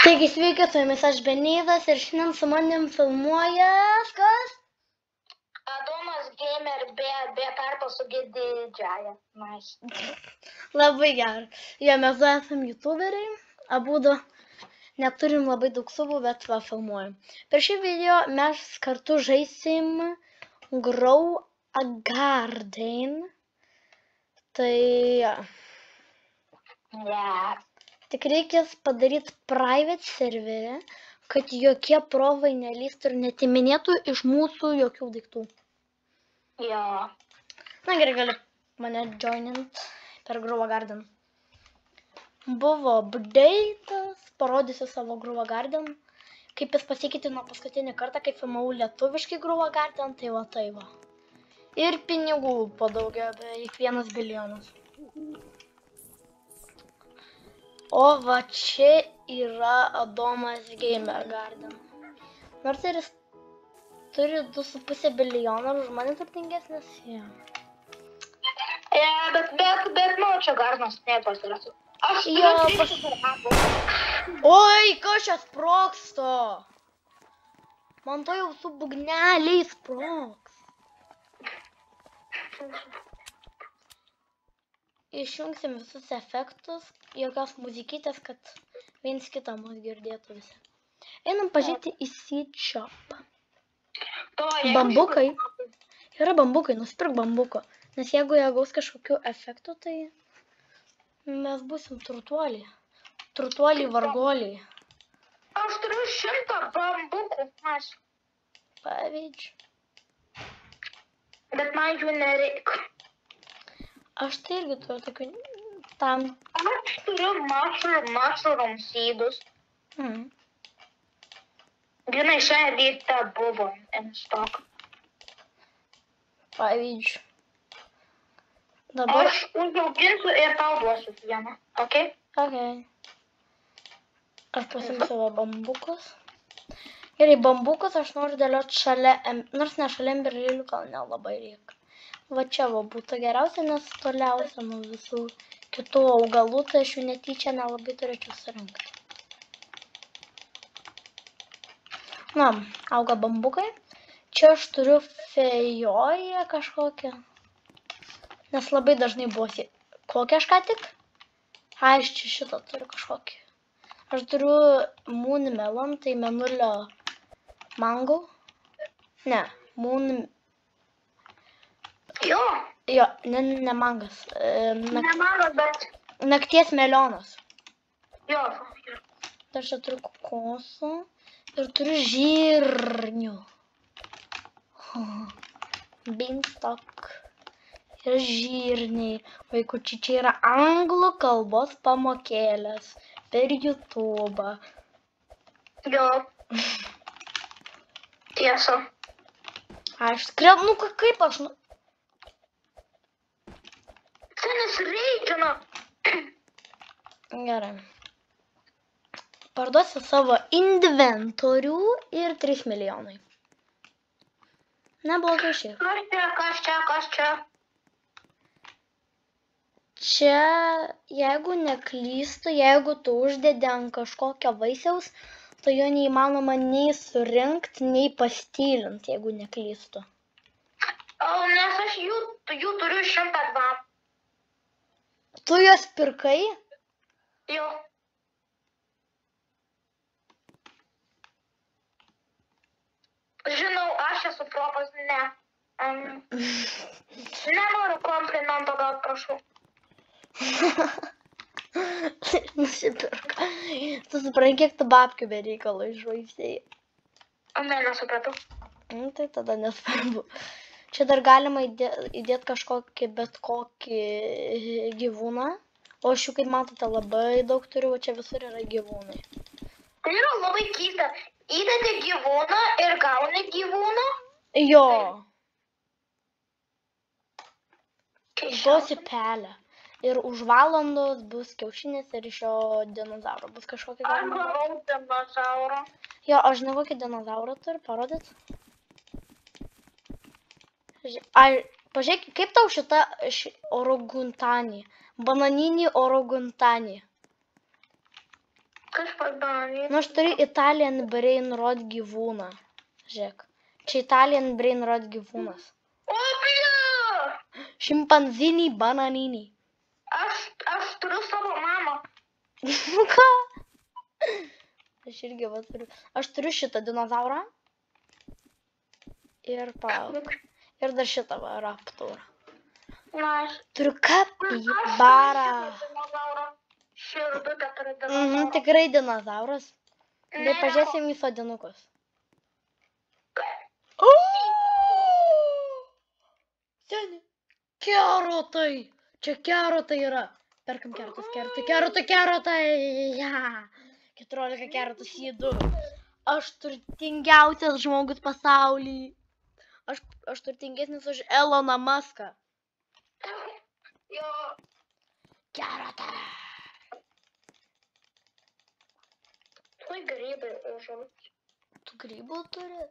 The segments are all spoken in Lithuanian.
Taigi sveiki, su jumis aš Beneidas ir šiandien su manim filmuoja kas? Adomas Gamer be tarpo su didžiąja. Nice. Labai gerai. Jo, mes du esam youtuberiai, abudu neturim labai daug subų, bet va filmuojam. Per šį video mes kartu žaisim Grow a Garden. Tai Yeah. tik reikės padaryti private serverį, kad jokie provai nelįstų ir netiminėtų iš mūsų jokių daiktų. Jo. Na gerai, gali mane joinint per Grow a Garden. Buvo update'as, parodysiu savo Grow a Garden. Kaip jis pasikeitė nuo paskutinį kartą, kai filmavau lietuviškai Grow a Garden, tai va tai va. Ir pinigų padaugėjo beveik 1 bilijonas. O va čia yra Adomas Gamer Garden. Nors ir jis turi 2,5 bilijono, už mane turtingesnis. Ja. Bet nu, čia garnas nepasirasiu. Aš Jo, turiu Oi, kas čia sprogsto? Man to jau su būgneliais sprogs. Išjungsim visus efektus, jokios muzikytės, kad viens kitą mus girdėtų visi. Einam pažiūrėti į Seed Shop. Bambukai. Yra bambukai, nusipirk bambuko. Nes jeigu jie gaus kažkokių efektų, tai mes būsim turtuoliai. Turtuoliai vargoliai. Aš turiu 100 bambukų. Pavyzdžiui. Bet man jų nereikia. Aš tai irgi turiu tokių tam. Aš turiu mushroom seedus. Grynai šią rytą buvo in stock. Pavyzdžiui. Dabar. Aš užauginsiu ir tau duosiu vieną. Ok? Ok. Aš pasimsiu savo bambukus. Gerai, bambukus aš noriu dėlioti šalia, nors ne šalia emberlilių, gal nelabai reikia. Va čia va būtų geriausia, nes toliausia nuo visų kitų augalų, tai aš jų netyčia nelabai turėčiau surinkti. Na, auga bambukai. Čia aš turiu fejoją kažkokią. Nes labai dažnai buvo kokią aš ką tik? Aš čia šitą turiu kažkokį. Aš turiu moon melon, tai mėnulio mango. Ne, moon... Jo. Jo, ne mangas. Ne mangas, bet... Nakties melionas. Jo. Dar čia turiu kokosų ir turiu žirnių. Beanstalk ir žirniai. Vaikučiai, čia yra anglų kalbos pamokėlės per YouTube'ą. Jo. Tiesa. Aš skrėl, nu kaip aš... Senis reidžina. Gerai. Parduosiu savo inventorių ir 3 milijonai. Neblogai šiaip. Kas čia? Čia, jeigu neklystu, jeigu tu uždedi ant kažkokio vaisiaus, tai jo neįmanoma nei surinkti, nei pastylinti, jeigu neklystu. Nes aš jų turiu 102. Tu juos pirkai? Jo. Žinau, aš esu propas, ne. Nenoriu komplimento, gal prašau. Nusipirka. Tu supranti, kiek tu babkių be reikalo išvaistėjai. Ne, nesupratau. Tai tada nesvarbu. Čia dar galima įdėti kažkokį bet kokį gyvūną. O aš jų, kaip matote, labai daug turiu, o čia visur yra gyvūnai. Tai yra labai keista. Įdedi gyvūną ir gauni gyvūną? Jo. Duosi pelę. Ir už valandos bus kiaušinis ir iš jo dinozauro bus kažkokį galima. Aš gavau dinozaurą. Jo, aš žinau, kokį dinozaurą turiu, parodyt. Pažiūrėk, kaip tau šita orangutanė? Bananinį orangutanį. Kas kas padarė. Nu, aš turiu Italian Brain Rot gyvūną. Žiūrėk. Čia Italian Brain Rot gyvūnas. O, bля! Šimpanzinį bananinį. Aš turiu savo mamą. Ką? Aš irgi va turiu. Aš turiu šitą dinozaurą. Ir palauk. Ir dar šitą va raptorą. Nice. Turiu kapibarą. Širdutę turiu dinozaurą. Tikrai dinozauras. Tai pažiūrėsim į sodinukus. Seni. Kerotai. Čia kerotai yra. Perkam kerotai. Ja. 14 kerotų sydų. Aš turtingiausias žmogus pasaulyje. Aš turtingesnis už Eloną Muską. Jo. Kerotai. Tai grybai užaugti. Tu grybų turi?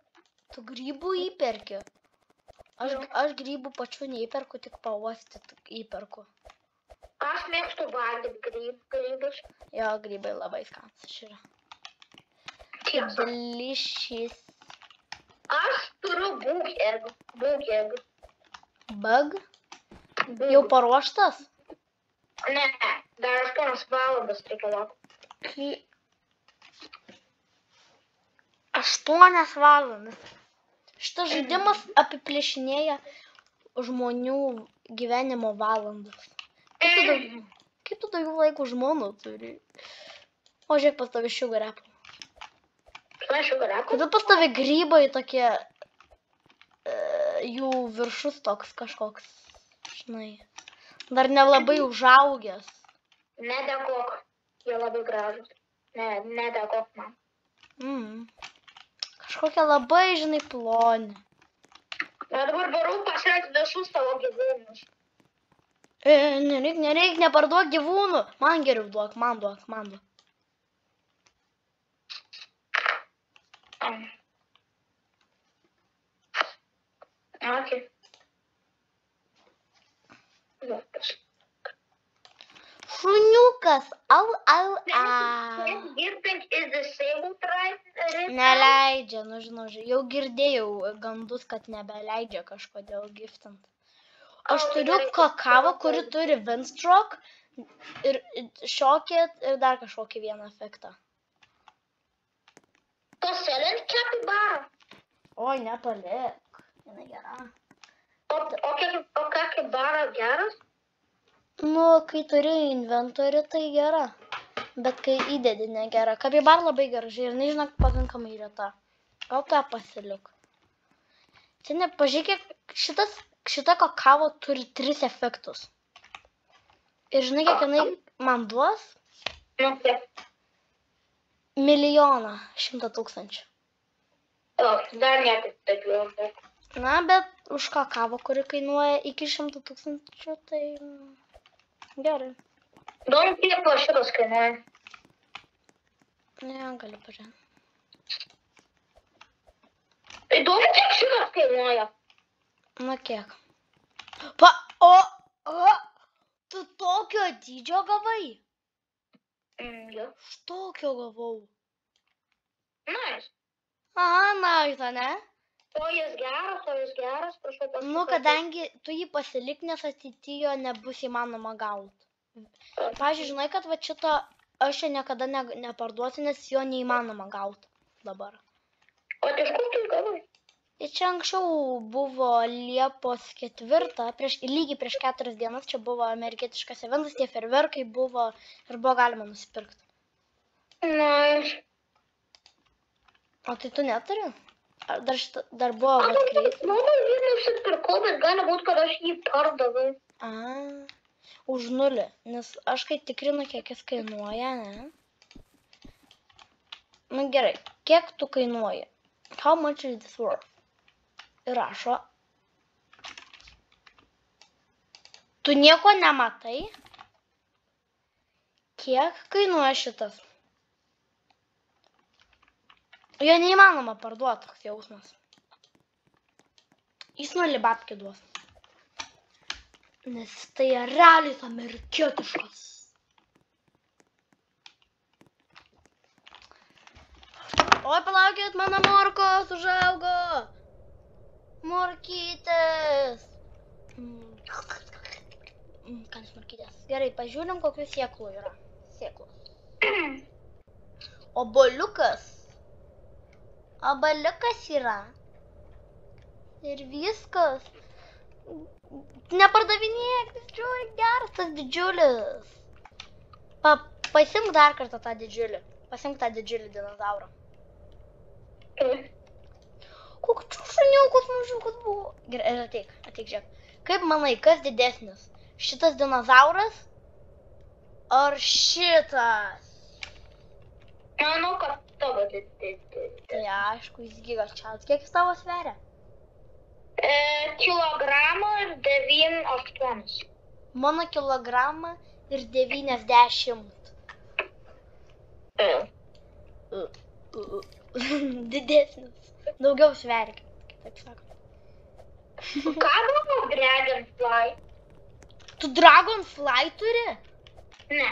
Tu grybų įperki? Aš grybų pačių neįperku, tik pauostyti įperku. Aš mėgstu valgyti grybus. Jo, grybai labai skanūs yra. Tiesa. Delicious. Aš turiu bugegų. Bug? Jau paruoštas? Ne, dar 8 valandas reikia laukti. 8 valandas. Šitas žaidimas apiplėšinėja žmonių gyvenimo valandas. Kaip tu daugiau laiko žmonų turi? O žiūrėk, pas tavai sugar apple. Kodėl pas tavai grybai tokie, jų viršus toks kažkoks, žinai, dar nelabai užaugęs. Nedėkok, jie labai gražus. Nedėkok man. Kažkokia labai, žinai, ploni. Na dabar varau pasirengti visus tavo gyvūnus. Nereik, neparduok gyvūnų. Man geriau duok, man duok. Okay. Šuniukas, au. Girding is disabled right? Neleidžia, nu žinau, jau girdėjau gandus, kad nebeleidžia kažkodėl giftint. Aš turiu kakavą, kuri turi Windstroke ir Shocket ir dar kažkokį vieną efektą. Paselint kapibarą. Oi, nepalik. Jinai gera. O kapibara geras? Nu, kai turi inventorių, tai gera. Bet kai įdedi negera. Kapibara labai gera, ir nežinok, pakankamai reta. Gal tu ją pasilik. Čia nepažiūrėk, šita kakavo turi 3 efektus. Ir žinai, kiek jinai man duos? Milijoną, 100 000. O, dar netaip taip jau. Na, bet už kakavo, kuri kainuoja iki 100 000, tai gerai. Įdomu, kiek šitas kainuoja. Ne, galiu pažiūrėti. Įdomu, kiek šitas kainuoja. Na kiek? Tu tokio dydžio gavai? Jo. Štokio gavau. Nice. Nice, ne? O jis geras, prašau pasakyti. Nu, kadangi tu jį pasilik, nes ateityje nebus įmanoma gauti. Pavyzdžiui, žinai, kad va šito aš čia niekada neparduosiu, nes jo neįmanoma gauti dabar. O tai iš kur tu gavai? Ir čia anksčiau buvo Liepos 4, lygiai prieš 4 dienas, čia buvo amerikietiškas eventas, tie ferverkai buvo ir buvo galima nusipirkti. Nice. O tai tu neturi? Dar buvo atkreit? Manau, jį nusipirkau, bet gali būti, kad aš jį pardavau. Už 0, nes aš kai tikrinu, kiek jis kainuoja, ne? Na gerai, kiek tu kainuoji? How much is this worth? Ir rašo. Tu nieko nematai? Kiek kainuoja šitas? Jo neįmanoma parduoti, toks jausmas. Jis 0 babkių duos. Nes tai realiai amerikietiškas. Oi, palaukit, mano morkos užaugo. Morkytės. Kanis morkytės. Gerai, pažiūrim, kokių sėklų yra. Sėklos. Oboliukas. Oboliukas yra. Ir viskas. Nepardavinėk, didžiulis, geras tas didžiulis. Pasimk dar kartą tą didžiulį. Pasimk tą didžiulį dinozaurą. Koks šuniukas mažiukas buvo. Gerai, ateik, žiūrėk. Kaip manai, kas didesnis? Šitas dinozauras? Ar šitas? Manau, kad tavo didesnis. Tai aišku, jis gigas čialas. Kiek jis tavo sveria? Kilogramą ir 9,8. Mano kilogramą ir 90. Didesnis. Daugiau sveria, taip sakant. Ką galvo Dragonfly? Tu Dragonfly turi? Ne.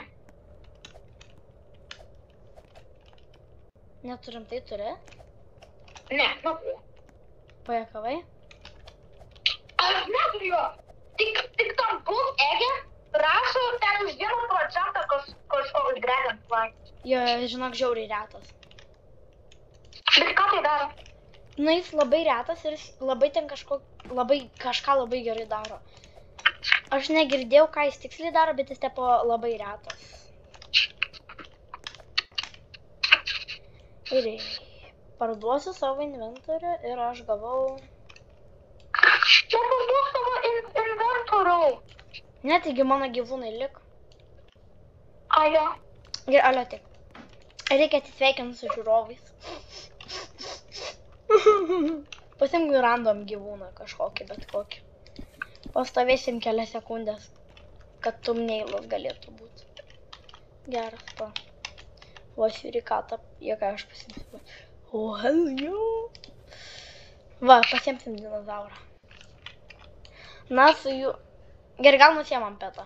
Neturim, tai turi? Ne, neturiu. Pajakavai? Aš neturiu. Tik tam Book Egge rašo ten už 1% kažkoks Dragonfly. Jo, žinok, žiauriai retas. Bet ką tai daro? Na, jis labai retas ir labai ten kažką labai gerai daro. Aš negirdėjau, ką jis tiksliai daro, bet jis tepo labai retas. Ir parduosiu savo inventorių ir aš gavau... Neparduos savo inventorių. Ne, taigi mano gyvūnai lik. Ajo. Gerai, alio tik. Reikia atsisveikinti su žiūrovais. Pasimk random gyvūną kažkokį, bet kokį. Pastovėsim kelias sekundės, kad thumbnailas galėtų būti. Geras to. Va, surikatą, jėga aš pasimsiu. O, hello. Va, pasimsim dinozaurą. Na, su jų... Gerai, gal nusiemam petą.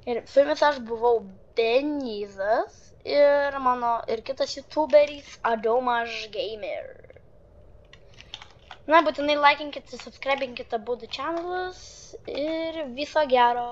Ir su jumis aš buvau Benizas ir kitas youtuberis Adomas Gamer. Na, būtinai laikinkite, subscribinkite abudu channelus ir viso gero.